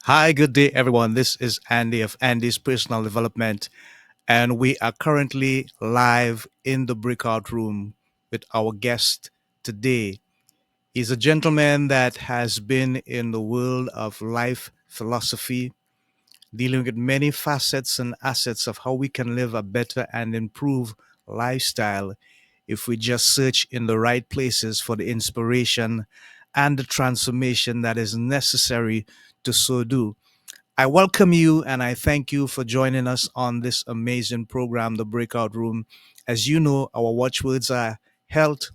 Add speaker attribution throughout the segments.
Speaker 1: Hi, good day, everyone. This is Andy of Andy's Personal Development, and we are currently live in the breakout room with our guest today. He's a gentleman that has been in the world of life philosophy, dealing with many facets and assets of how we can live a better and improve lifestyle if we just search in the right places for the inspiration and the transformation that is necessary to so do. I welcome you and I thank you for joining us on this amazing program, The Breakout Room. As you know, our watchwords are health,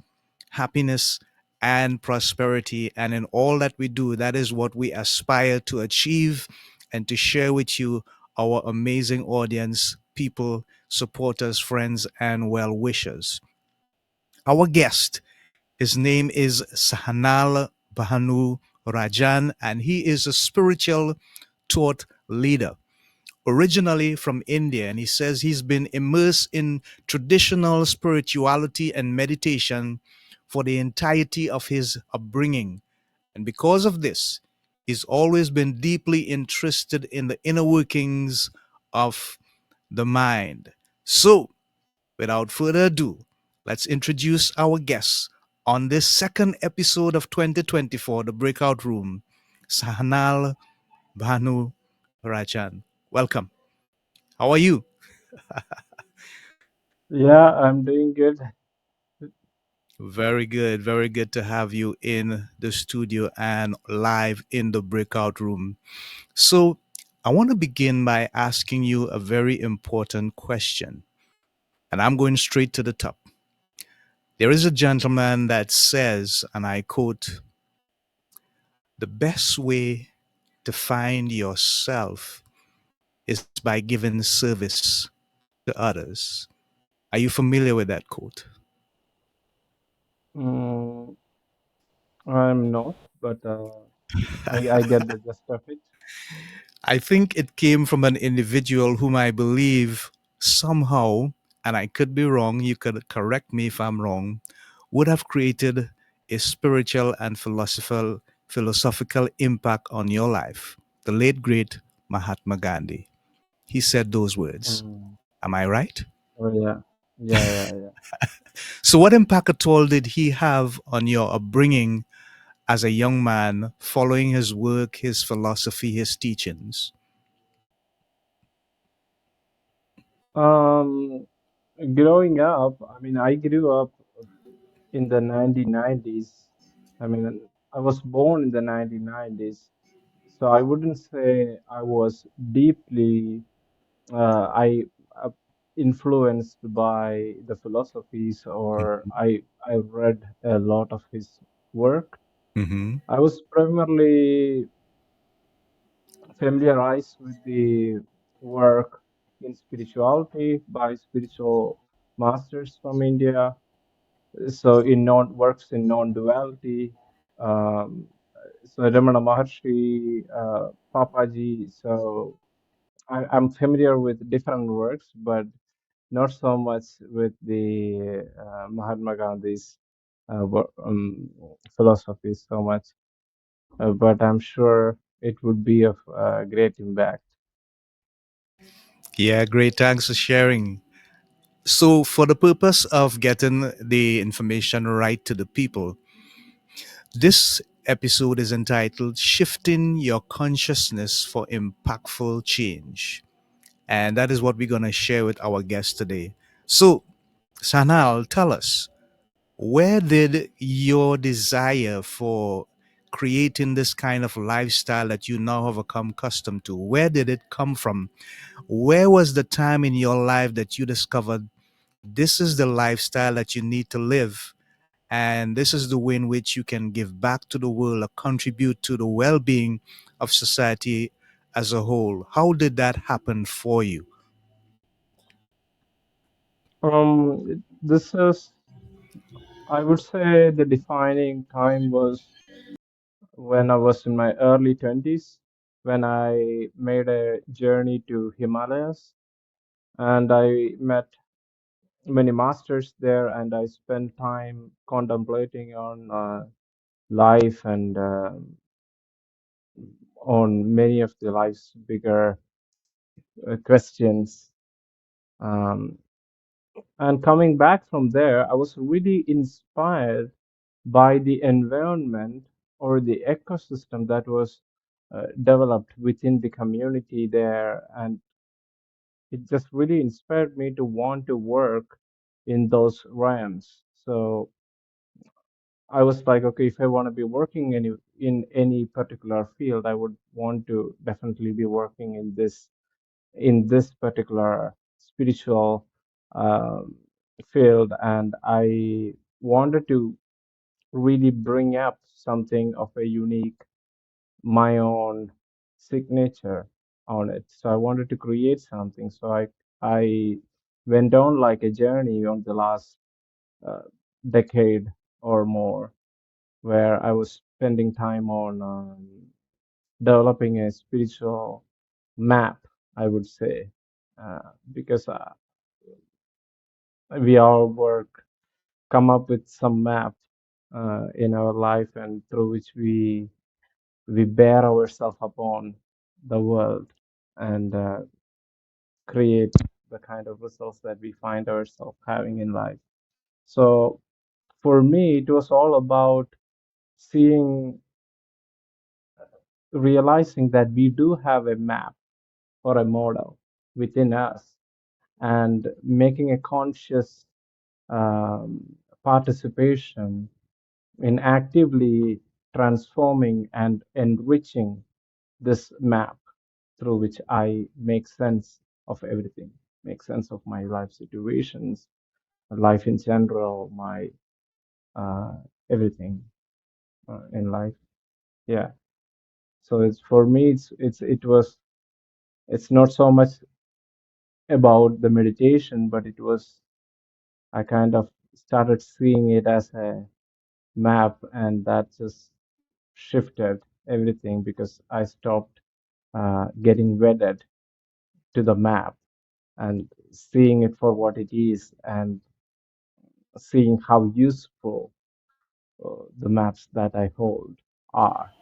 Speaker 1: happiness, and prosperity. And in all that we do, that is what we aspire to achieve and to share with you, our amazing audience, people, supporters, friends, and well wishers. Our guest, his name is Sanal Bhanu Rajan, and he is a spiritual thought leader originally from India, and he says he's been immersed in traditional spirituality and meditation for the entirety of his upbringing. And because of this, he's always been deeply interested in the inner workings of the mind. So, without further ado, let's introduce our guests on this second episode of 2024, The Breakout Room, Sahanal Bhanu Rajan. Welcome. How are you?
Speaker 2: Yeah, I'm doing good.
Speaker 1: Very good. Very good to have you in the studio and live in the breakout room. So, I want to begin by asking you a very important question. And I'm going straight to the top. There is a gentleman that says, and I quote, the best way to find yourself is by giving service to others. Are you familiar with that quote?
Speaker 2: Mm, I'm not, but I get the gist of it.
Speaker 1: I think it came from an individual whom I believe somehow, and I could be wrong, you could correct me if I'm wrong, would have created a spiritual and philosophical impact on your life. The late great Mahatma Gandhi. He said those words.
Speaker 2: Mm.
Speaker 1: Am I right?
Speaker 2: Oh yeah, yeah.
Speaker 1: So, what impact at all did he have on your upbringing as a young man, following his work, his philosophy, his teachings?
Speaker 2: Um, Growing up, I grew up in the 1990s. I mean, I was born in the 1990s, so I wouldn't say I was deeply I influenced by the philosophies, or I read a lot of his work.
Speaker 1: Mm-hmm.
Speaker 2: I was primarily familiarized with the work in spirituality by spiritual masters from India. So in non works in non-duality. Um, so Ramana Maharshi, Papaji. So I'm familiar with different works, but not so much with the Mahatma Gandhi's philosophy so much. But I'm sure it would be of great impact.
Speaker 1: Yeah, great. Thanks for sharing. So, for the purpose of getting the information right to the people, this episode is entitled Shifting Your Consciousness for Impactful Change. And that is what we're going to share with our guest today. So, Sanal, tell us, where did your desire for creating this kind of lifestyle that you now have become accustomed to, where did it come from? Where was the time in your life that you discovered this is the lifestyle that you need to live, and this is the way in which you can give back to the world or contribute to the well-being of society as a whole? How did that happen for you?
Speaker 2: This is, I would say, the defining time was when I was in my early 20s, when I made a journey to Himalayas, and I met many masters there, and I spent time contemplating on life and on many of the life's bigger questions. Um, and coming back from there, I was really inspired by the environment or the ecosystem that was developed within the community there. And it just really inspired me to want to work in those realms. So I was like, okay, if I want to be working in any particular field, I would want to definitely be working in this particular spiritual um, field, and I wanted to really bring up something of a unique, my own signature on it. So I wanted to create something. So I went on like a journey on the last uh, decade or more, where I was spending time on developing a spiritual map, I would say, because we all work, come up with some map in our life, and through which we bear ourselves upon the world and create the kind of results that we find ourselves having in life. So for me, it was all about seeing, realizing that we do have a map or a model within us, and making a conscious um, participation in actively transforming and enriching this map through which I make sense of everything, make sense of my life situations, life in general, my uh, everything in life. Yeah. So it's for me, it's not so much about the meditation, but it was, I kind of started seeing it as a map, and that just shifted everything because I stopped getting wedded to the map and seeing it for what it is, and seeing how useful the maps that I hold are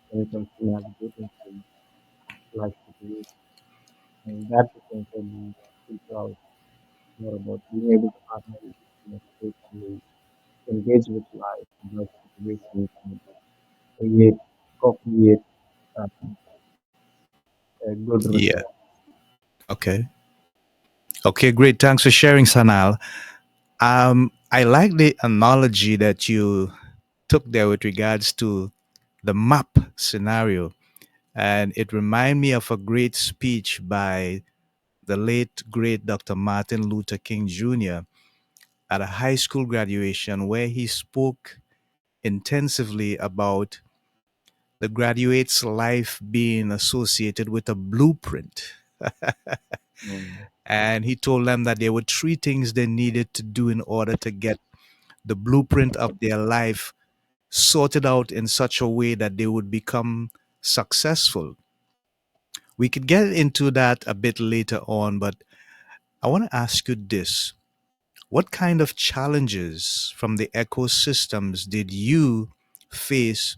Speaker 2: when it comes to navigating through life situations. And that became for me spiritual, more about being able to partner with you, spiritually, engage with life in life situations, and create, co-create a good
Speaker 1: Yeah.
Speaker 2: result.
Speaker 1: Okay. Okay, great. Thanks for sharing, Sanal. I like the analogy that you took there with regards to the map scenario. And it reminded me of a great speech by the late, great Dr. Martin Luther King Jr. at a high school graduation, where he spoke intensively about the graduate's life being associated with a blueprint.
Speaker 2: Mm.
Speaker 1: And he told them that there were three things they needed to do in order to get the blueprint of their life sorted out in such a way that they would become successful. We could get into that a bit later on, but I want to ask you this. What kind of challenges from the ecosystems did you face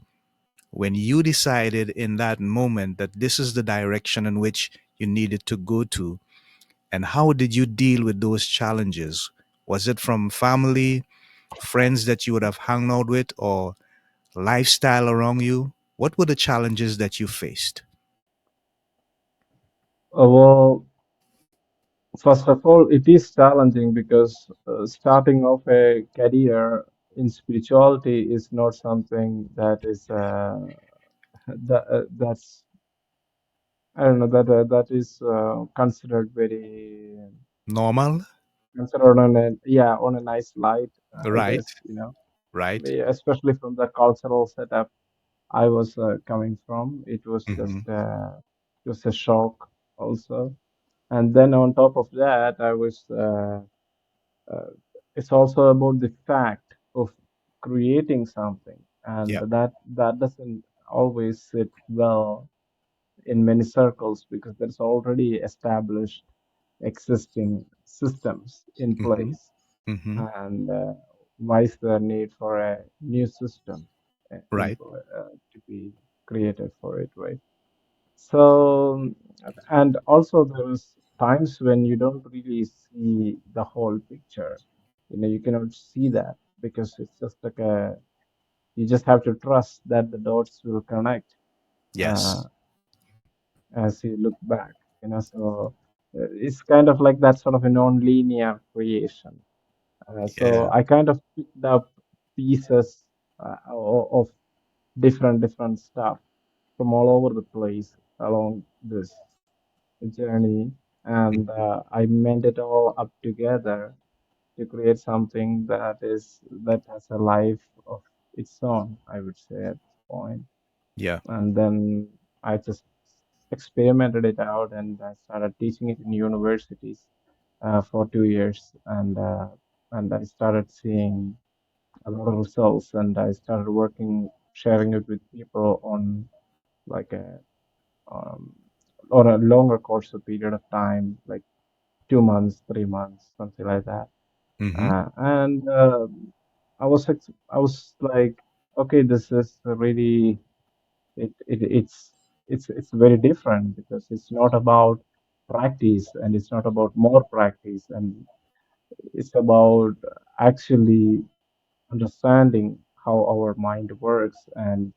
Speaker 1: when you decided in that moment that this is the direction in which you needed to go to? And how did you deal with those challenges? Was it from family, friends that you would have hung out with, or lifestyle around you? What were the challenges that you faced?
Speaker 2: Well, first of all, it is challenging because starting off a career in spirituality is not something that is that's, I don't know, that is considered very,
Speaker 1: Normal?
Speaker 2: considered on a, yeah, on a nice light, I
Speaker 1: Right,
Speaker 2: guess, you know.
Speaker 1: right.
Speaker 2: Yeah, especially from the cultural setup I was coming from. It was
Speaker 1: Hmm.
Speaker 2: just a shock also. And then on top of that, I was uh, it's also about the fact of creating something, and
Speaker 1: Yeah.
Speaker 2: that doesn't always sit well in many circles because there's already established existing systems in
Speaker 1: Hmm.
Speaker 2: place,
Speaker 1: Hmm.
Speaker 2: and why is there need for a new system
Speaker 1: Right.
Speaker 2: to be created for it, right? So, and also there was times when you don't really see the whole picture. You know, you cannot see that because it's just like a, you just have to trust that the dots will connect uh,
Speaker 1: Yes.
Speaker 2: as you look back. You know, so it's kind of like that sort of a non-linear creation. So
Speaker 1: Yeah.
Speaker 2: I kind of picked up pieces of different stuff from all over the place along this journey, and
Speaker 1: Mhm.
Speaker 2: I mend it all up together to create something that has a life of its own, I would say at this point.
Speaker 1: Yeah.
Speaker 2: And then I just experimented it out, and I started teaching it in universities for 2 years, and I started seeing a lot of results, and I started working, sharing it with people on like a um, or a longer course of period of time, like 2 months, 3 months, something like that.
Speaker 1: Hmm.
Speaker 2: And I was like, okay, this is really it's very different because it's not about practice and it's not about more practice and it's about actually understanding how our mind works and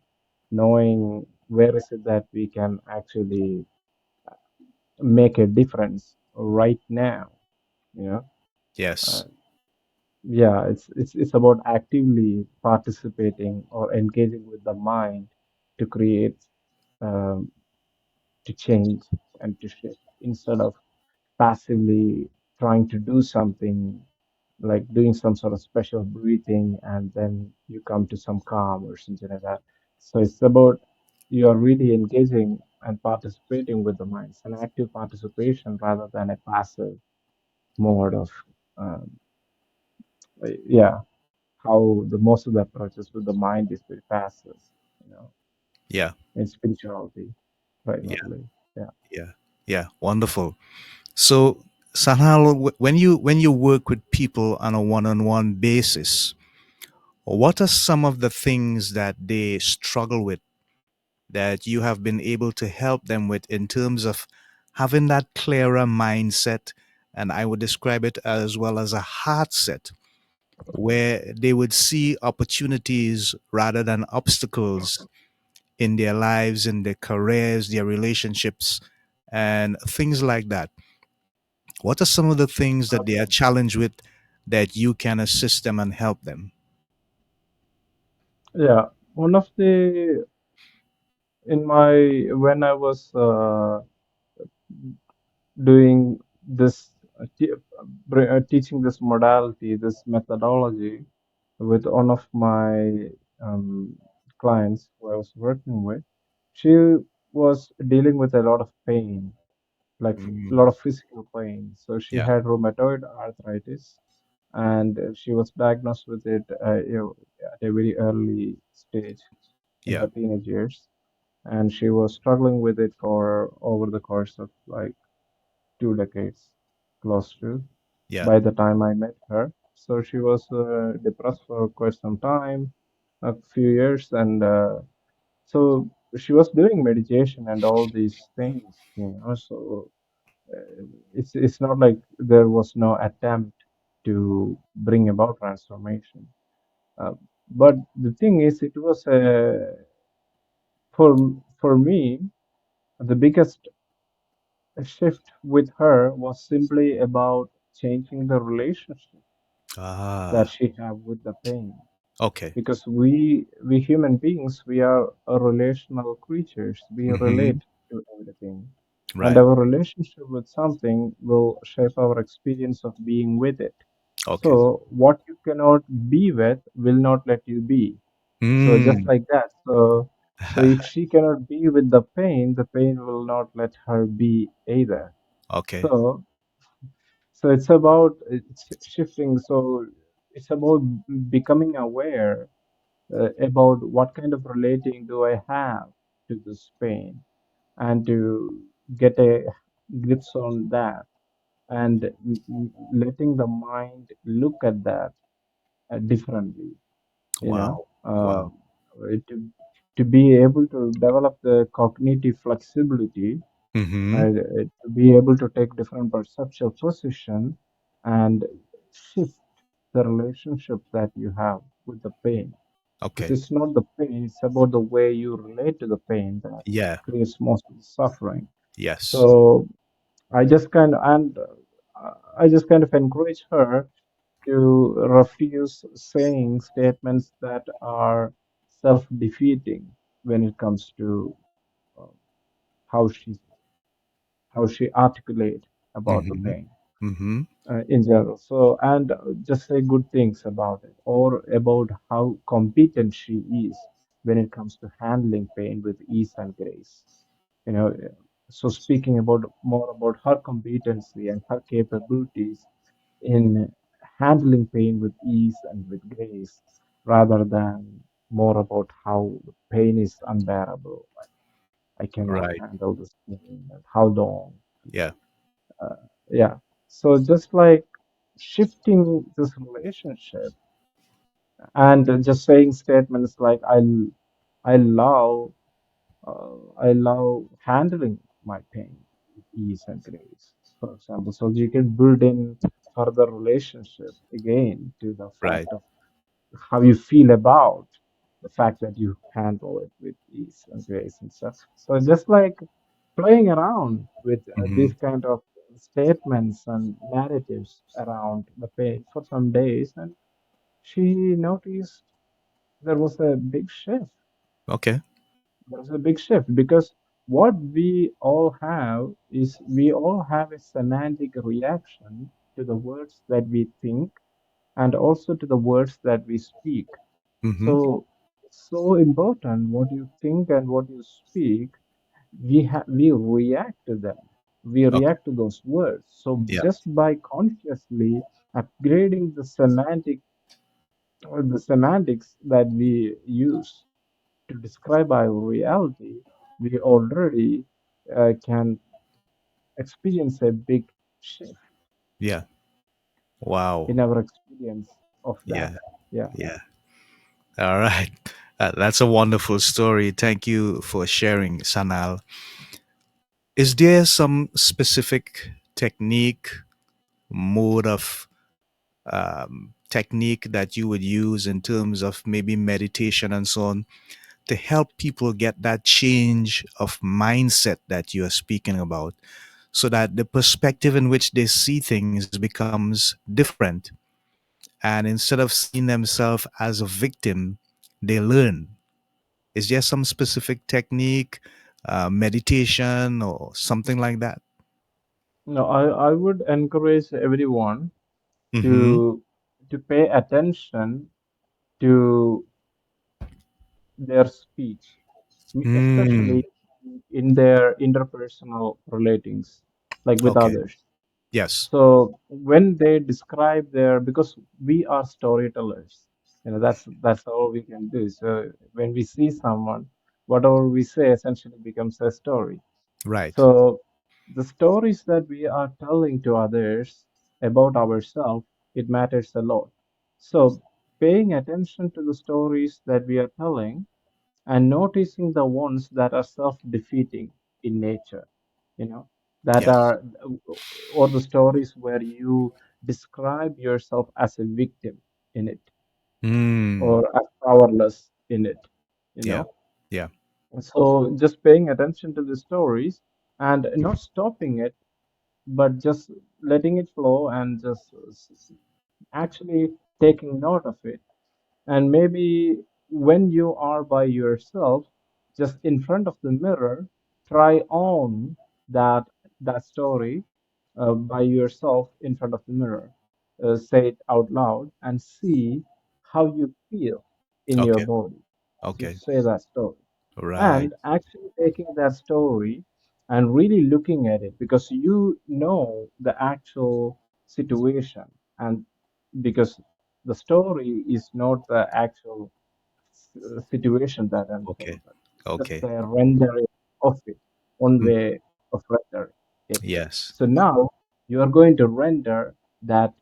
Speaker 2: knowing where is it that we can actually make a difference right now, you know. Uh,
Speaker 1: Yes.
Speaker 2: yeah, it's about actively participating or engaging with the mind to create, um, to change and to shift instead of passively trying to do something like doing some sort of special breathing and then you come to some calm or something like that. So it's about you are really engaging and participating with the mind. It's an active participation rather than a passive mode of, um, yeah, how the most of the approaches with the mind is very passive, you know,
Speaker 1: Yeah.
Speaker 2: in spirituality
Speaker 1: Yeah.
Speaker 2: primarily. Yeah.
Speaker 1: Yeah. Yeah. Wonderful. So, Sanhal, when you work with people on a one-on-one basis, what are some of the things that they struggle with that you have been able to help them with in terms of having that clearer mindset? And I would describe it as well as a heart set where they would see opportunities rather than obstacles in their lives, in their careers, their relationships, and things like that. What are some of the things that they are
Speaker 2: Okay.
Speaker 1: challenged with that you can assist them and help them?
Speaker 2: Yeah. One of the in my when I was doing this teaching this modality, this methodology with one of my um, clients who I was working with, she was dealing with a lot of pain, like a
Speaker 1: Mm,
Speaker 2: lot of physical pain. So she
Speaker 1: yeah,
Speaker 2: had rheumatoid arthritis, and she was diagnosed with it, at a very early stage in
Speaker 1: yeah,
Speaker 2: her teenage years, and she was struggling with it for over the course of like 2 decades, close to,
Speaker 1: yeah,
Speaker 2: by the time I met her. So she was depressed for quite some time, a few years, and so she was doing meditation and all these things, you know. So it's not like there was no attempt to bring about transformation. Uh, but the thing is, it was for me the biggest shift with her was simply about changing the relationship that
Speaker 1: ah,
Speaker 2: she have with the pain,
Speaker 1: okay,
Speaker 2: because we human beings, we are a relational creatures, we
Speaker 1: hmm,
Speaker 2: relate to everything, and
Speaker 1: right,
Speaker 2: our relationship with something will shape our experience of being with it.
Speaker 1: okay,
Speaker 2: So what you cannot be with will not let you be. So just
Speaker 1: mm,
Speaker 2: like that. So if she cannot be with the pain will not let her be either.
Speaker 1: okay,
Speaker 2: So so it's about it's shifting. So it's about becoming aware about what kind of relating do I have to this pain, and to get a grips on that, and letting the mind look at that differently. You know,
Speaker 1: wow, wow,
Speaker 2: to to be able to develop the cognitive flexibility,
Speaker 1: Mm-hmm.
Speaker 2: right, to be able to take different perceptual position and shift the relationship that you have with the pain. Because
Speaker 1: Okay.
Speaker 2: it's not the pain, it's about the way you relate to the pain that
Speaker 1: Yeah.
Speaker 2: creates most of the suffering.
Speaker 1: Yes.
Speaker 2: So I just kind of encourage her to refuse saying statements that are self-defeating when it comes to uh, how she articulate about the
Speaker 1: Mm-hmm.
Speaker 2: pain
Speaker 1: Mm-hmm.
Speaker 2: in general. So and just say good things about it or about how competent she is when it comes to handling pain with ease and grace. You know, so speaking about more about her competency and her capabilities in handling pain with ease and with grace rather than more about how the pain is unbearable. I cannot
Speaker 1: Right.
Speaker 2: handle this pain and how long.
Speaker 1: Yeah.
Speaker 2: Uh, yeah. So just like shifting this relationship and just saying statements like I love I love handling my pain with ease and grace, for example. So you can build in further relationship again to the
Speaker 1: Right.
Speaker 2: fact of how you feel about the fact that you handle it with ease and grace and stuff. So just like playing around with
Speaker 1: Mm-hmm.
Speaker 2: these kind of statements and narratives around the pain for some days, and she noticed there was a big shift.
Speaker 1: Okay.
Speaker 2: There was a big shift because what we all have is we all have a semantic reaction to the words that we think and also to the words that we speak.
Speaker 1: Mm-hmm.
Speaker 2: So, so important what you think and what you speak, we react to them. We
Speaker 1: Okay.
Speaker 2: react to those words. So
Speaker 1: Yeah.
Speaker 2: just by consciously upgrading the semantics that we use to describe our reality, we already can experience a big shift
Speaker 1: Yeah. Wow.
Speaker 2: in our experience of that.
Speaker 1: Yeah.
Speaker 2: Yeah.
Speaker 1: Yeah. All right. That's a wonderful story. Thank you for sharing, Sanal. Is there some specific technique, mode of technique that you would use in terms of maybe meditation and so on to help people get that change of mindset that you are speaking about so that the perspective in which they see things becomes different? And instead of seeing themselves as a victim, they learn. Is there some specific technique, meditation, or something like that?
Speaker 2: No, I would encourage everyone
Speaker 1: Mm-hmm.
Speaker 2: to pay attention to their speech,
Speaker 1: Mm.
Speaker 2: especially in their interpersonal relatings, like with
Speaker 1: Okay.
Speaker 2: others.
Speaker 1: Yes.
Speaker 2: So when they describe their, because we are storytellers, that's all we can do. So when we see someone, whatever we say essentially becomes a story.
Speaker 1: Right.
Speaker 2: So the stories that we are telling to others about ourselves, it matters a lot. So paying attention to the stories that we are telling and noticing the ones that are self-defeating in nature, you know, that
Speaker 1: Yes.
Speaker 2: are, or the stories where you describe yourself as a victim in it
Speaker 1: Mm.
Speaker 2: or as powerless in it, you
Speaker 1: Yeah.
Speaker 2: know.
Speaker 1: Yeah.
Speaker 2: So just paying attention to the stories and not stopping it, but just letting it flow and just actually taking note of it. And maybe when you are by yourself, just in front of the mirror, try on that story by yourself in front of the mirror. Say it out loud and see how you feel in your
Speaker 1: Okay.
Speaker 2: body as you
Speaker 1: Okay.
Speaker 2: say that story.
Speaker 1: Right.
Speaker 2: And actually taking that story and really looking at it because you know the actual situation and because the story is not the actual situation that
Speaker 1: Okay.
Speaker 2: unfolded. It's just
Speaker 1: Okay.
Speaker 2: a rendering of it, one
Speaker 1: Mm.
Speaker 2: way of rendering it.
Speaker 1: Yes.
Speaker 2: So now you are going to render that,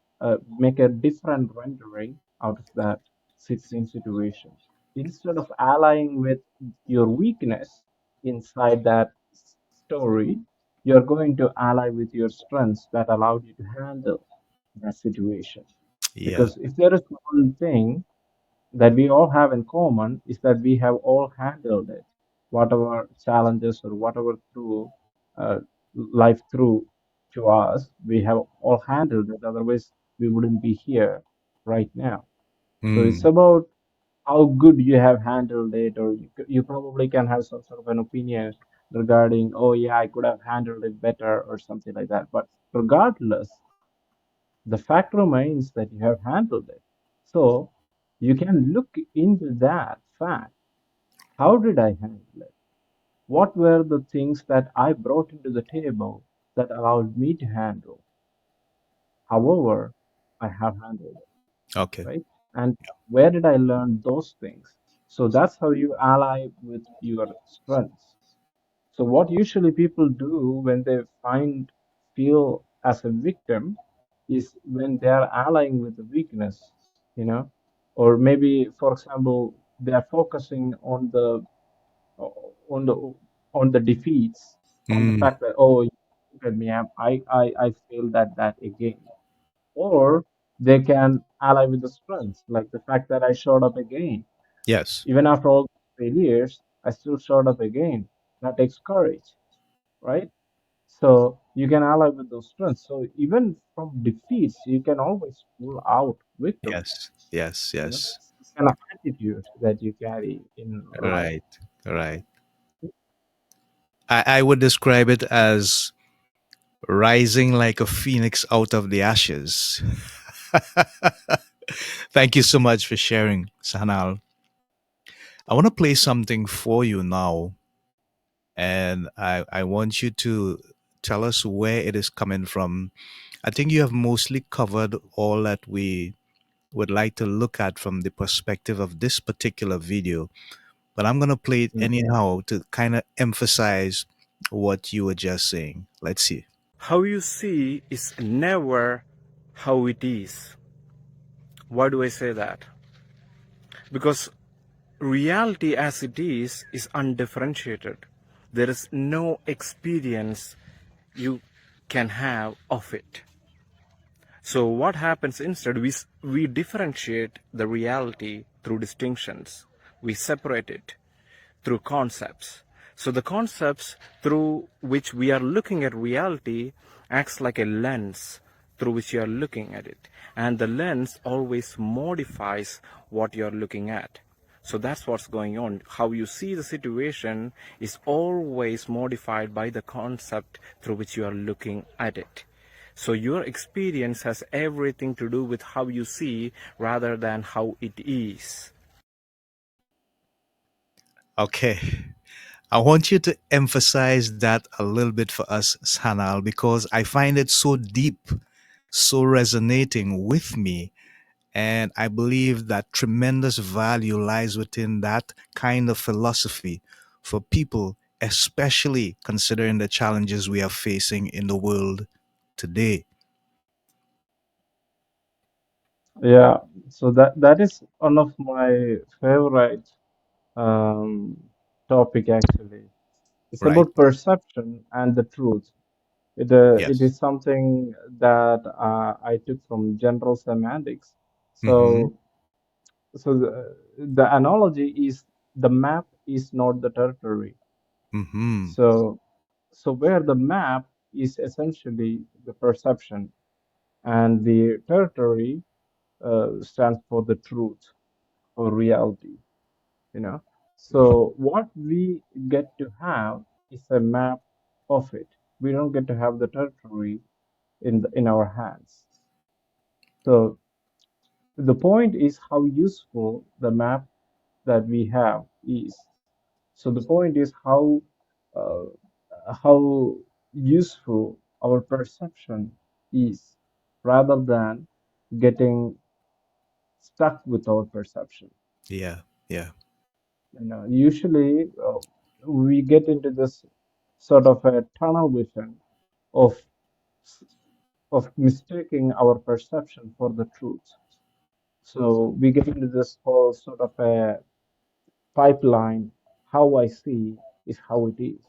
Speaker 2: make a different rendering out of that same situation instead of allying with your weakness inside that story, you're going to ally with your strengths that allowed you to handle that situation.
Speaker 1: Yeah.
Speaker 2: Because if there is one thing that we all have in common is that we have all handled it, whatever challenges or whatever through uh, life through to us, we have all handled it. Otherwise, we wouldn't be here right now. So it's
Speaker 1: Mm.
Speaker 2: about how good you have handled it, or you probably can have some sort of an opinion regarding, oh yeah, I could have handled it better or something like that. But regardless, the fact remains that you have handled it. So you can look into that fact. How did I handle it? What were the things that I brought into the table that allowed me to handle? However, I have handled it,
Speaker 1: Okay.
Speaker 2: right? And where did I learn those things? So that's how you ally with your strengths. So what usually people do when they feel as a victim is when they are allying with the weakness, you know, or maybe, for example, they are focusing on the on the defeats, on the
Speaker 1: Mm.
Speaker 2: fact that, oh, look at me, I failed at that again. Or they can ally with the strengths, like the fact that I showed up again.
Speaker 1: Yes.
Speaker 2: Even after all failures, I still showed up again. That takes courage, right? So you can ally with those strengths. So even from defeats, you can always pull out victories.
Speaker 1: Yes. Yes. Yes.
Speaker 2: That's the kind of attitude that you carry in life.
Speaker 1: Right. Right. I would describe it as rising like a phoenix out of the ashes. Thank you so much for sharing, Sanal. I want to play something for you now, and I want you to tell us where it is coming from. I think you have mostly covered all that we would like to look at from the perspective of this particular video, but I'm going to play it
Speaker 2: Mm.
Speaker 1: anyhow to kind of emphasize what you were just saying. Let's see.
Speaker 3: How you see is never how it is. Why do I say that? Because reality as it is undifferentiated. There is no experience you can have of it. So what happens instead, we differentiate the reality through distinctions. We separate it through concepts. So the concepts through which we are looking at reality acts like a lens through which you are looking at it. And the lens always modifies what you're looking at. So that's what's going on. How you see the situation is always modified by the concept through which you are looking at it. So your experience has everything to do with how you see rather than how it is.
Speaker 1: Okay. I want you to emphasize that a little bit for us, Sanal, because I find it so deep, so resonating with me. And I believe that tremendous value lies within that kind of philosophy for people, especially considering the challenges we are facing in the world today.
Speaker 2: Yeah, so that is one of my favorite um, topic actually. It's
Speaker 1: Right?
Speaker 2: about perception and the truth. It
Speaker 1: Yes.
Speaker 2: is something that I took from general semantics.
Speaker 1: Mm-hmm.
Speaker 2: So the analogy is the map is not the territory.
Speaker 1: Mm-hmm.
Speaker 2: So where the map is essentially the perception, and the territory stands for the truth or reality. You know. So what we get to have is a map of it. We don't get to have the territory in our hands. So the point is how useful the map that we have is. So the point is uh, how useful our perception is, rather than getting stuck with our perception.
Speaker 1: Yeah. Yeah.
Speaker 2: Usually we get into this sort of a tunnel vision of mistaking our perception for the truth. So we get into this whole sort of a pipeline. How I see is how it is,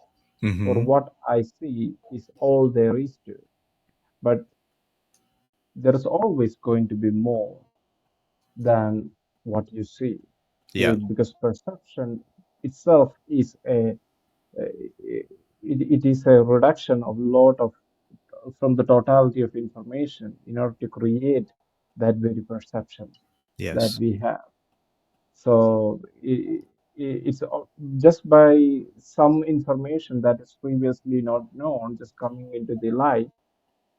Speaker 2: or
Speaker 1: Mm-hmm.
Speaker 2: what I see is all there is to it. But there's always going to be more than what you see.
Speaker 1: Yeah.
Speaker 2: Because perception itself is it is a reduction of lot of from the totality of information in order to create that very perception that
Speaker 1: Yes.
Speaker 2: we have. So it's just by some information that is previously not known, just coming into the light,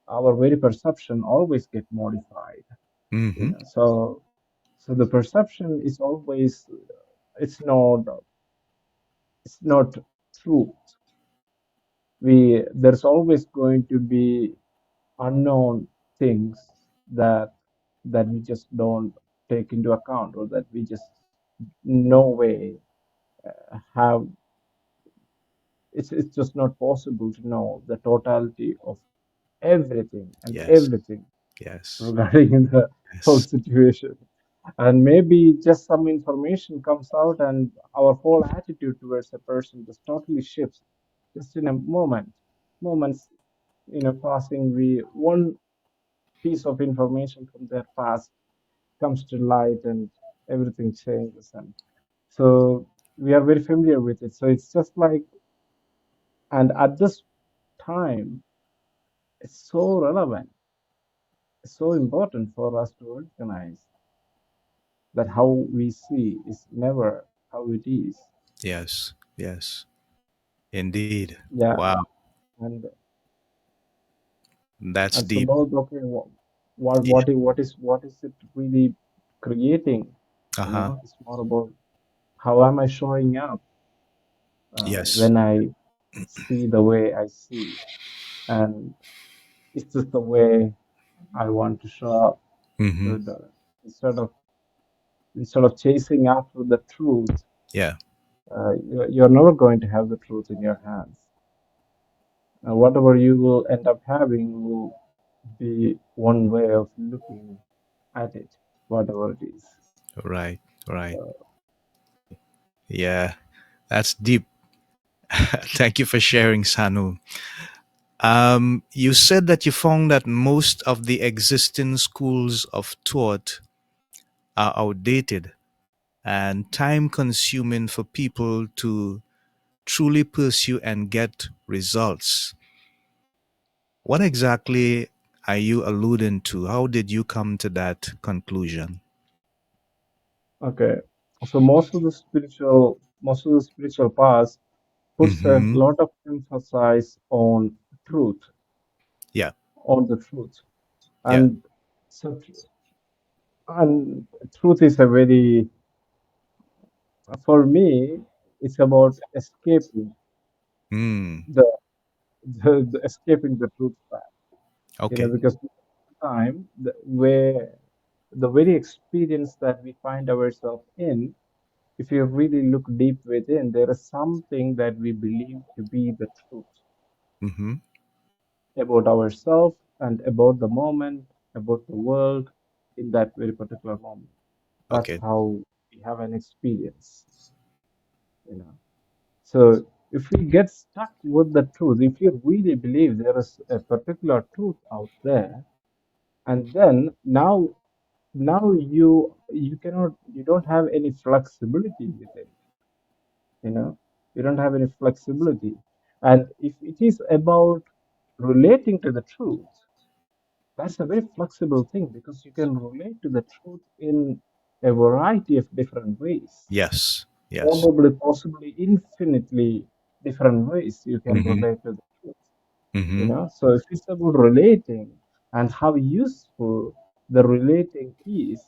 Speaker 2: our very perception always get modified.
Speaker 1: Mm-hmm.
Speaker 2: So the perception is always it's not truth. There's always going to be unknown things that we just don't take into account, or that we just no way have. It's just not possible to know the totality of everything and
Speaker 1: Yes.
Speaker 2: everything
Speaker 1: Yes.
Speaker 2: regarding the whole
Speaker 1: Yes.
Speaker 2: situation. And maybe just some information comes out and our whole attitude towards a person just totally shifts just in a moments, passing. We one piece of information from their past comes to light and everything changes. And so we are very familiar with it. So it's just like, and at this time, it's so relevant, it's so important for us to recognize that how we see is never how it is.
Speaker 1: Yes. Yes. Indeed.
Speaker 2: Yeah,
Speaker 1: Wow.
Speaker 2: and
Speaker 1: That's
Speaker 2: it's
Speaker 1: deep.
Speaker 2: about, okay,
Speaker 1: Yeah.
Speaker 2: what is it really creating?
Speaker 1: Uh-huh.
Speaker 2: It's more about how am I showing up
Speaker 1: Yes.
Speaker 2: when I see the way I see, and is this the way I want to show up?
Speaker 1: Mm-hmm.
Speaker 2: So instead of chasing after the truth,
Speaker 1: Yeah.
Speaker 2: you're never going to have the truth in your hands. Whatever you will end up having will be one way of looking at it, whatever it is.
Speaker 1: Right. Right.
Speaker 2: Uh,
Speaker 1: Yeah. That's deep. Thank you for sharing, Sanu. You said that you found that most of the existing schools of thought are outdated and time consuming for people to truly pursue and get results. What exactly are you alluding to? How did you come to that conclusion?
Speaker 2: okay, so most of the spiritual paths puts a
Speaker 1: Mm-hmm.
Speaker 2: lot of emphasis on truth,
Speaker 1: Yeah.
Speaker 2: on the truth,
Speaker 1: Yeah.
Speaker 2: and so and truth is a very, for me, it's about escaping
Speaker 1: Mm.
Speaker 2: the the escaping the truth path.
Speaker 1: Okay.
Speaker 2: Because time where the very experience that we find ourselves in, if you really look deep within, there is something that we believe to be the truth
Speaker 1: Mm-hmm.
Speaker 2: about ourselves and about the moment, about the world in that very particular moment. That's
Speaker 1: Okay.
Speaker 2: how we have an experience, you know. So if we get stuck with the truth, if you really believe there is a particular truth out there, and then now you don't have any flexibility with it, you know. You don't have any flexibility. And if it is about relating to the truth, that's a very flexible thing, because you can relate to the truth in a variety of different ways,
Speaker 1: Yes. Yes.
Speaker 2: probably possibly infinitely different ways you can
Speaker 1: Mm-hmm.
Speaker 2: relate to the truth,
Speaker 1: Mm-hmm.
Speaker 2: so if it's about relating and how useful the relating is,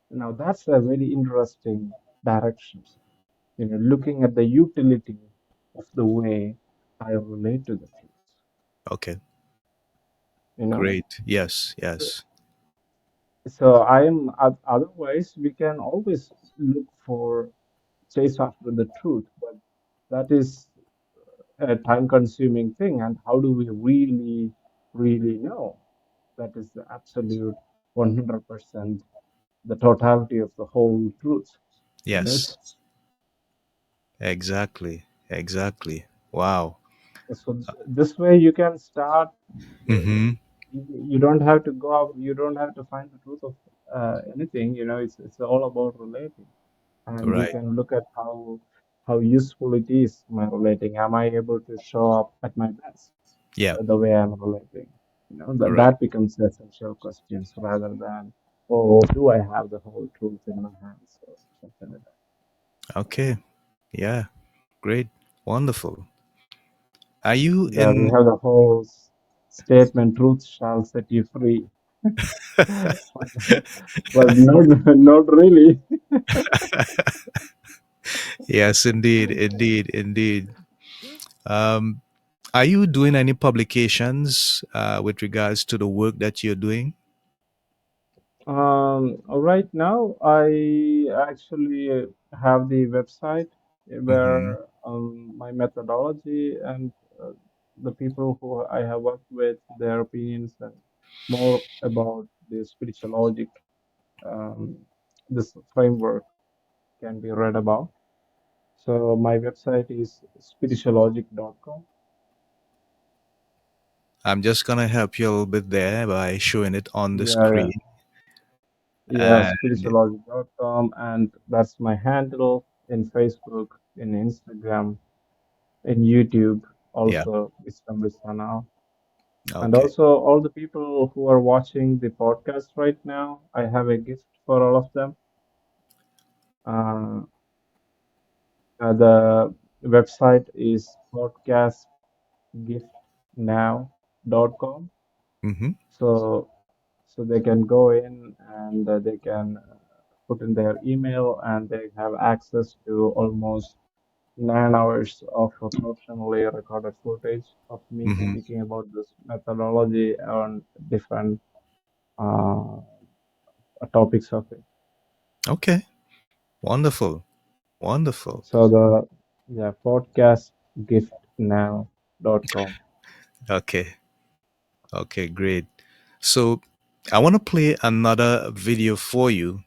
Speaker 2: now that's a very interesting direction. Looking at the utility of the way I relate to the truth.
Speaker 1: Okay.
Speaker 2: You know,
Speaker 1: Great. Yes.
Speaker 2: so,
Speaker 1: Yes.
Speaker 2: so I am. Otherwise, we can always look for chase after the truth, but that is a time-consuming thing. And how do we really know? That is the absolute 100%, the totality of the whole truth.
Speaker 1: Yes.
Speaker 2: It's
Speaker 1: Exactly. Exactly. Wow.
Speaker 2: So this way you can start.
Speaker 1: Mm-hmm.
Speaker 2: You don't have to go out. You don't have to find the truth of anything. You know, it's all about relating, and you
Speaker 1: Right.
Speaker 2: can look at how useful it is my relating. Am I able to show up at my best
Speaker 1: Yeah.
Speaker 2: the way I'm relating? You know, that
Speaker 1: Right.
Speaker 2: that becomes the essential questions rather than, oh, do I have the whole truth in my hands or something like that.
Speaker 1: Okay. Yeah. Great. Wonderful. Are you
Speaker 2: Yeah, we
Speaker 1: in?
Speaker 2: have the whole statement, truth shall set you free. But not really.
Speaker 1: Yes, indeed. Indeed. Indeed. Um, are you doing any publications with regards to the work that you're doing?
Speaker 2: Right now, I actually have the website
Speaker 1: Mm-hmm.
Speaker 2: where my methodology and the people who I have worked with, their opinions and more about the spiritual logic, um, this framework can be read about. So my website is spirituallogic.com.
Speaker 1: I'm just gonna help you a little bit there by showing it on the
Speaker 2: Yeah, yeah.
Speaker 1: screen.
Speaker 2: Yeah,
Speaker 1: And
Speaker 2: spirituallogic.com, and that's my handle in Facebook, in Instagram, in YouTube,
Speaker 1: yeah,
Speaker 2: also Wisdom with Sanal. And
Speaker 1: okay.
Speaker 2: also all the people who are watching the podcast right now, I have a gift for all of them. Uh, the website is podcastgiftnow.com.
Speaker 1: Mm-hmm.
Speaker 2: So so they can go in and they can put in their email and they have access to almost 9 hours of professionally recorded footage of me
Speaker 1: Mm-hmm.
Speaker 2: speaking about this methodology on different uh, topics of it.
Speaker 1: Okay. Wonderful. Wonderful.
Speaker 2: So the yeah podcastgiftnow.com.
Speaker 1: Okay. Okay, great. So I want to play another video for you,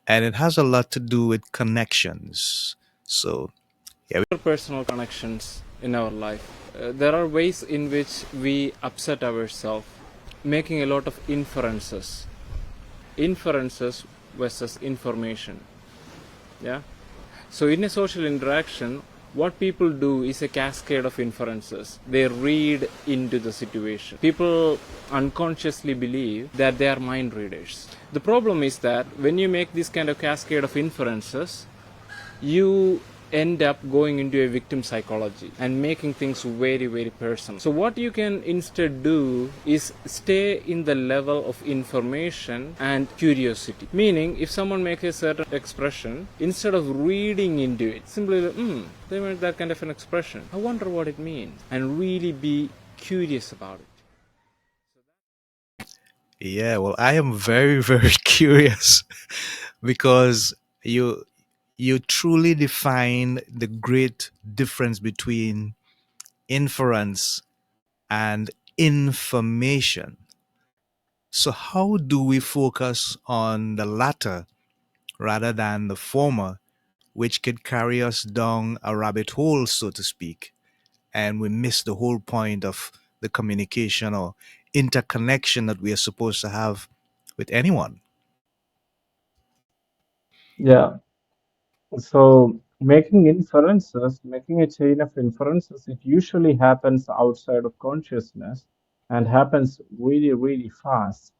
Speaker 1: and it has a lot to do with connections. So yeah.
Speaker 3: Personal connections in our life. There are ways in which we upset ourselves, making a lot of inferences versus information. Yeah. So in a social interaction, what people do is a cascade of inferences. They read into the situation. People unconsciously believe that they are mind readers. The problem is that when you make this kind of cascade of inferences, you end up going into a victim psychology and making things very very personal. So what you can instead do is stay in the level of information and curiosity, meaning if someone makes a certain expression, instead of reading into it, simply like, they made that kind of an expression, I wonder what it means, and really be curious about it.
Speaker 1: Yeah, well, I am very, very curious because you you truly define the great difference between inference and information. So how do we focus on the latter rather than the former, which could carry us down a rabbit hole, so to speak, and we miss the whole point of the communication or interconnection that we are supposed to have with anyone?
Speaker 2: Yeah. So making inferences, making a chain of inferences, it usually happens outside of consciousness and happens really, really fast.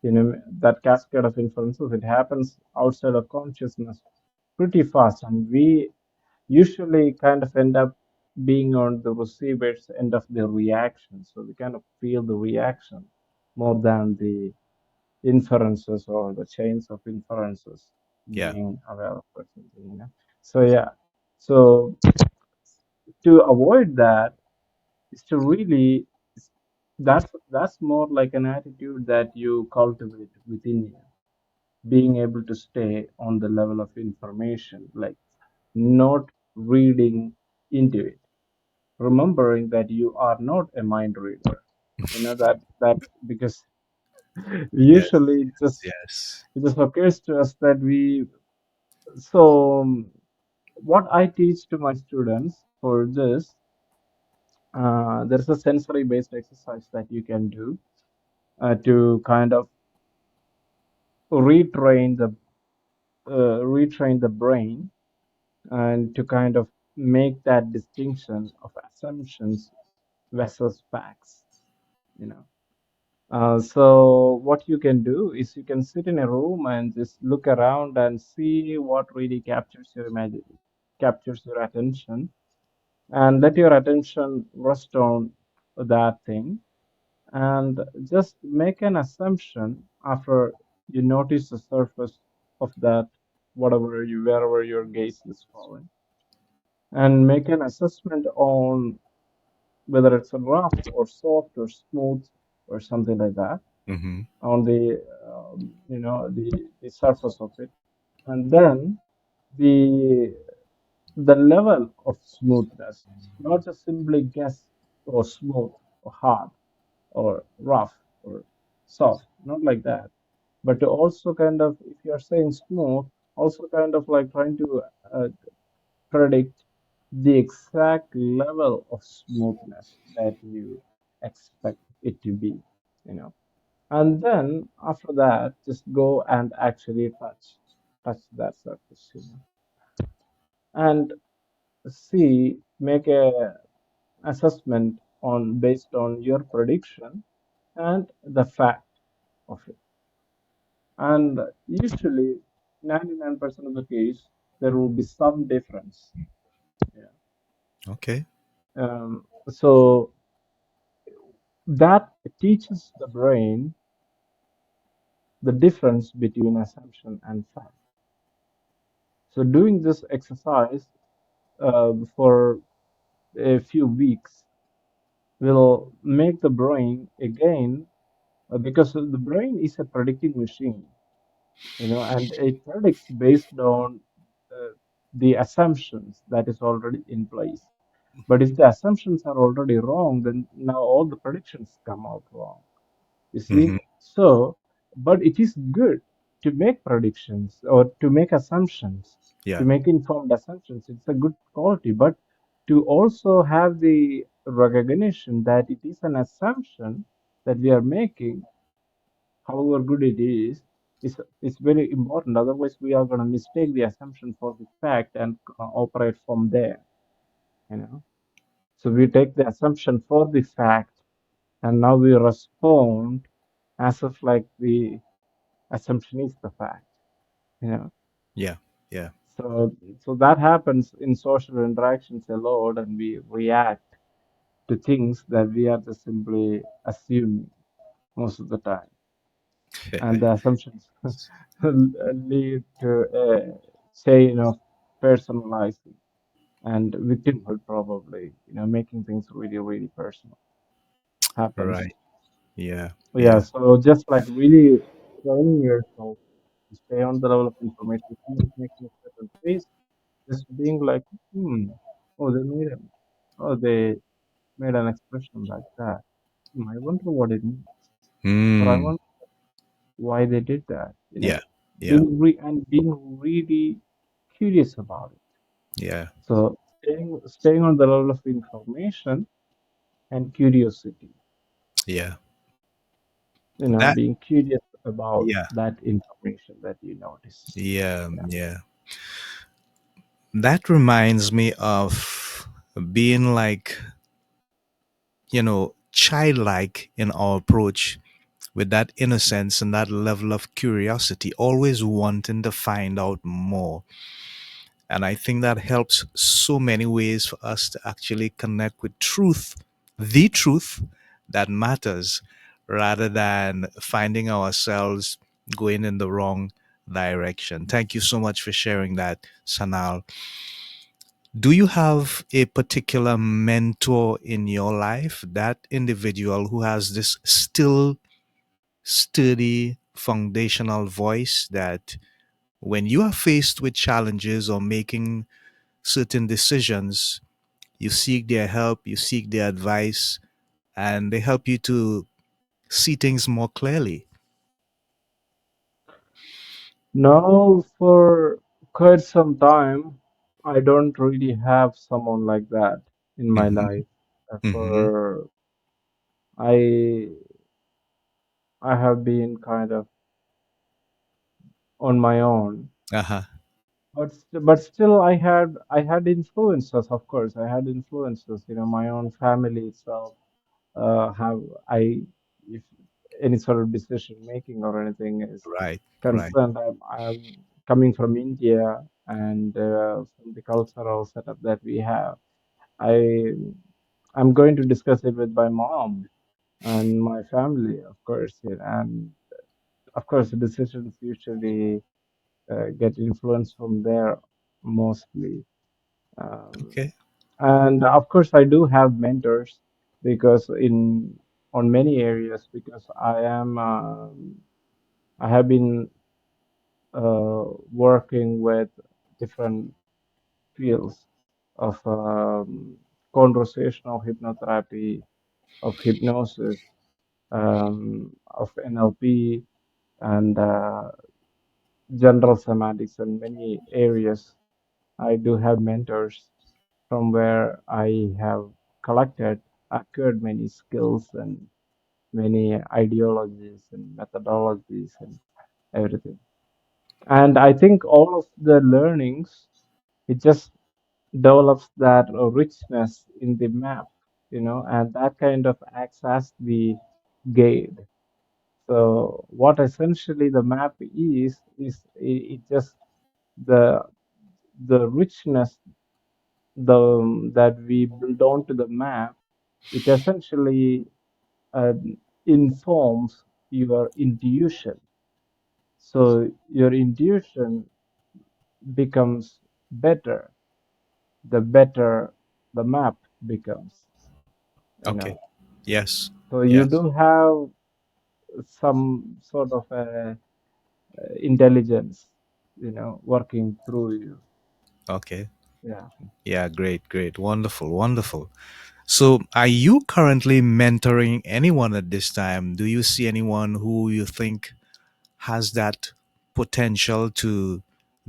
Speaker 2: You know, that cascade of inferences, it happens outside of consciousness pretty fast. And we usually kind of end up being on the receiver's end of the reaction. So we kind of feel the reaction more than the inferences or the chains of inferences
Speaker 1: Yeah.
Speaker 2: being aware of or something, you know. So yeah. So to avoid that is to really that's more like an attitude that you cultivate within you, being able to stay on the level of information, like not reading into it, remembering that you are not a mind reader. You know that because
Speaker 1: Yes.
Speaker 2: usually
Speaker 1: Yes.
Speaker 2: it just occurs to us that we so what I teach to my students for this, there's a sensory based exercise that you can do to kind of retrain the retrain the brain and to kind of make that distinction of assumptions versus facts, you know. So what you can do is you can sit in a room and just look around and see what really captures your attention, and let your attention rest on that thing, and just make an assumption after you notice the surface of that, wherever your gaze is falling, and make an assessment on whether it's a rough or soft or smooth or something like that
Speaker 1: Mm-hmm.
Speaker 2: on the the surface of it, and then the the level of smoothness, not just simply guess or smooth or hard or rough or soft, not like that, but to also kind of, if you're saying smooth, also kind of like trying to predict the exact level of smoothness that you expect it to be, you know. And then after that, just go and actually touch that surface, and see, make a assessment on based on your prediction and the fact of it. And usually, 99% of the case, there will be some difference. Yeah.
Speaker 1: Okay.
Speaker 2: So that teaches the brain the difference between assumption and fact. So doing this exercise for a few weeks will make the brain again, because the brain is a predicting machine, and it predicts based on uh, the assumptions that is already in place. But if the assumptions are already wrong, then now all the predictions come out wrong. You see?
Speaker 1: Mm-hmm.
Speaker 2: So, but it is good to make predictions or to make assumptions, to
Speaker 1: Yeah.
Speaker 2: make informed assumptions. It's a good quality, but to also have the recognition that it is an assumption that we are making, however good it is very important. Otherwise, we are going to mistake the assumption for the fact and operate from there. You know. So we take the assumption for the fact, and now we respond as if like the assumption is the fact. You know.
Speaker 1: Yeah. Yeah.
Speaker 2: So that happens in social interactions a lot, and we react to things that we are just simply assuming most of the time, and the assumptions lead to a chain of personalizing and victimhood, probably, making things really, really personal happens.
Speaker 1: Right. Yeah.
Speaker 2: Yeah,
Speaker 1: Yeah.
Speaker 2: so just like really training yourself to stay on the level of information, if someone's making a certain face, just being like, oh, they made an expression like that. I wonder what it means, or I
Speaker 1: Mm.
Speaker 2: wonder why they did that,
Speaker 1: Yeah. Yeah.
Speaker 2: being really curious about it.
Speaker 1: Yeah.
Speaker 2: So staying on the level of information and curiosity,
Speaker 1: Yeah. That.
Speaker 2: being curious about
Speaker 1: Yeah.
Speaker 2: that information that you notice.
Speaker 1: Yeah.
Speaker 2: Yeah.
Speaker 1: Yeah. That reminds me of being like, childlike in our approach with that innocence and that level of curiosity, always wanting to find out more. And I think that helps so many ways for us to actually connect with truth, the truth that matters, rather than finding ourselves going in the wrong direction. Thank you so much for sharing that, Sanal. Do you have a particular mentor in your life, that individual who has this still sturdy foundational voice that when you are faced with challenges or making certain decisions, you seek their help, you seek their advice, and they help you to see things more clearly?
Speaker 2: Now, for quite some time, I don't really have someone like that in my
Speaker 1: Mm-hmm.
Speaker 2: life.
Speaker 1: Mm-hmm.
Speaker 2: For I I have been kind of on my own,
Speaker 1: Uh-huh.
Speaker 2: but still I had influences. Of course, I had influences. My own family itself. Have I if any sort of decision making or anything is
Speaker 1: Right. Right.
Speaker 2: concerned. I'm coming from India, and from the cultural setup that we have. I I'm going to discuss it with my mom and my family, of course, and of course, the decisions usually get influenced from there mostly. Um,
Speaker 1: Okay.
Speaker 2: and of course, I do have mentors because in on many areas because I have been working with different fields of conversational hypnotherapy, of hypnosis, of NLP, and general semantics, and many areas. I do have mentors from where I have collected, acquired many skills and many ideologies and methodologies and everything. And I think all of the learnings, it just develops that richness in the map, and that kind of acts as the guide. So what essentially the map is it just the the richness that we build onto the map. It essentially uh, informs your intuition. So your intuition becomes better the better the map becomes, you
Speaker 1: Okay.
Speaker 2: know.
Speaker 1: Yes.
Speaker 2: So you
Speaker 1: Yes.
Speaker 2: do have some sort of intelligence, working through you.
Speaker 1: Okay.
Speaker 2: Yeah.
Speaker 1: Yeah, great, great. Wonderful, wonderful. So, are you currently mentoring anyone at this time? Do you see anyone who you think has that potential to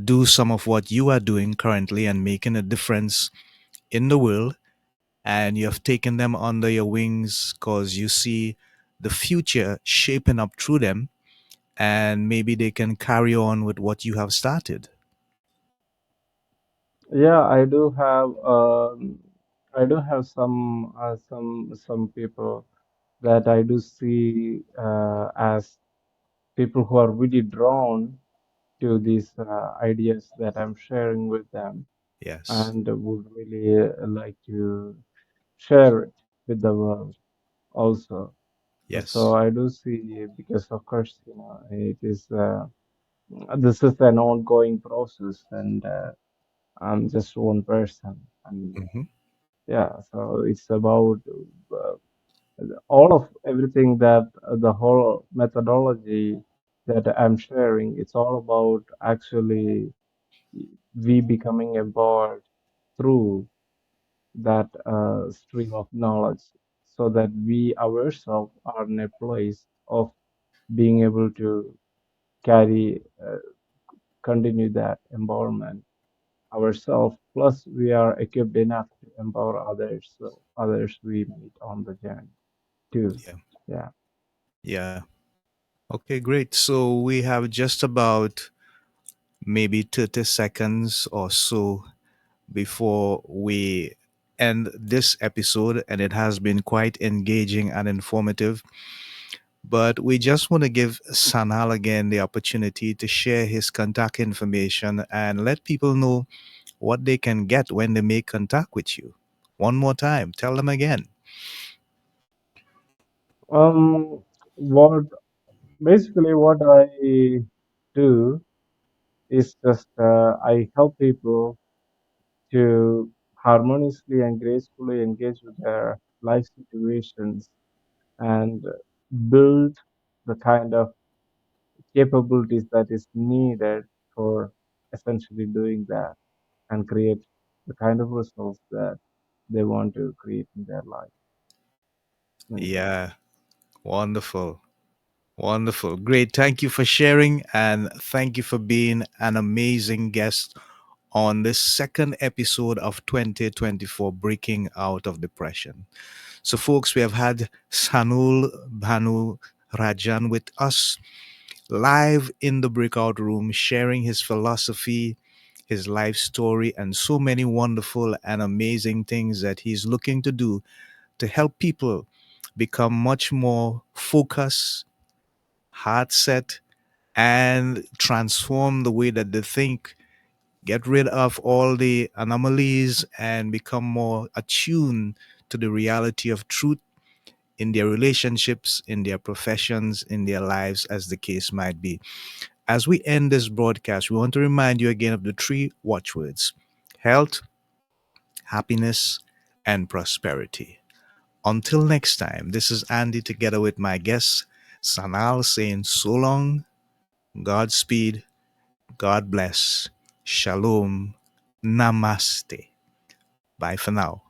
Speaker 1: do some of what you are doing currently and making a difference in the world? And you have taken them under your wings because you see the future shaping up through them, and maybe they can carry on with what you have started.
Speaker 2: Yeah, I do have some people that I do see as people who are really drawn to these ideas that I'm sharing with them,
Speaker 1: Yes.
Speaker 2: and would really like to share it with the world also. So
Speaker 1: Yes.
Speaker 2: I do see, because of course, this is an ongoing process, and I'm just one person, and
Speaker 1: Hmm.
Speaker 2: yeah, so it's about uh, all of everything that the whole methodology that I'm sharing. It's all about actually we becoming empowered through that stream of knowledge, so that we ourselves are in a place of being able to carry, continue that empowerment ourselves. Plus, we are equipped enough to empower others, so others we meet on the journey too.
Speaker 1: Yeah.
Speaker 2: Yeah.
Speaker 1: Yeah. Okay, great. So we have just about maybe 30 seconds or so before we end this episode, and it has been quite engaging and informative. But we just want to give Sanal again the opportunity to share his contact information and let people know what they can get when they make contact with you. One more time, tell them again.
Speaker 2: What basically what I do is just I help people to harmoniously and gracefully engage with their life situations, and build the kind of capabilities that is needed for essentially doing that, and create the kind of results that they want to create in their life. Thank you.
Speaker 1: Yeah, wonderful. Wonderful. Great. Thank you for sharing and thank you for being an amazing guest on this second episode of 2024, Breaking Out of Depression. So, folks, we have had Sanul Bhanu Rajan with us live in the breakout room, sharing his philosophy, his life story, and so many wonderful and amazing things that he's looking to do to help people become much more focused, heart set, and transform the way that they think, get rid of all the anomalies, and become more attuned to the reality of truth in their relationships, in their professions, in their lives, as the case might be. As we end this broadcast, we want to remind you again of the three watchwords: health, happiness, and prosperity. Until next time, this is Andy together with my guest, Sanal, saying so long, Godspeed, God bless, Shalom, Namaste. Bye for now.